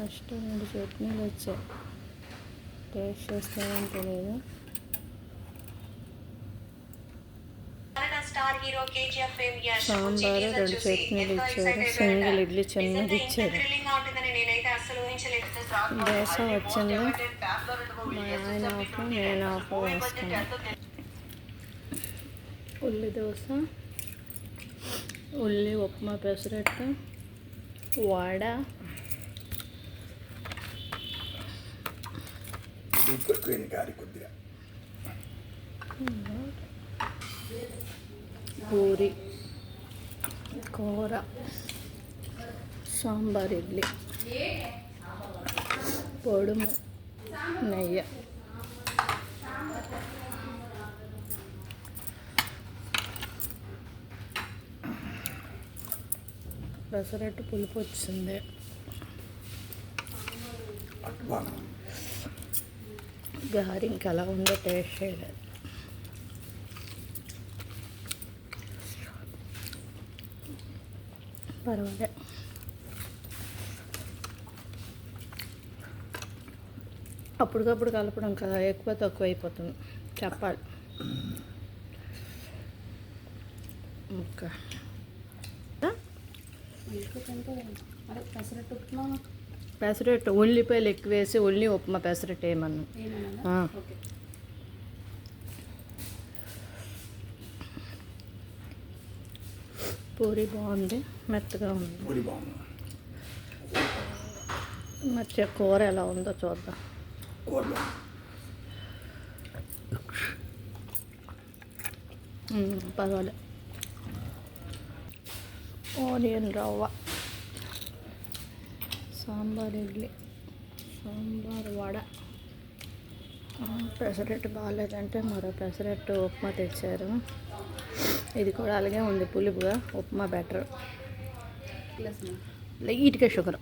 First 2 చట్నీలు వచ్చాయి. Taste చేస్తామని తెలియదు. సాంబారు 2 చట్నీలు ఇచ్చారు. సింగిల్ ఇడ్లీ చిన్నది ఇచ్చారు. దోశ వచ్చింది. మా ఆయన ఆఫ్, నేను ఆఫ్ వేస్తాను. ఉల్లి దోశ, ఉల్లి ఉప్మా, పెసరట్టు, వడ, పూరి, కూర, సాంబార్, ఇడ్లీ, పొడుము, నెయ్యి. పెసరట్టు పులుపు వచ్చింది. గారి ఇంకెలా ఉందో టేస్ట్ చేయలేదు. పర్వాలే. అప్పటికప్పుడు కలపడం కదా, ఎక్కువ తక్కువ అయిపోతుంది. చెప్పాలి. ఓకే, పెసరట్టు ఉల్లిపాయలు ఎక్కువ వేసి ఉల్లి ఉప్మా పెసరట్టు వేయమన్నా. పూరి బాగుంది, మెత్తగా ఉంది. మధ్య కూర ఎలా ఉందో చూద్దాం. పర్వాలే. ఆనియన్ రవ్వ, సాంబార్, ఇడ్లీ, సాంబార్, వడ. పెసరట్టు బాగాలేదంటే మరో పెసరట్టు ఉప్మా తెచ్చారు. ఇది కూడా అలాగే ఉంది, పులుపుగా. ఉప్మా బెటర్, లైట్గా షుగర్.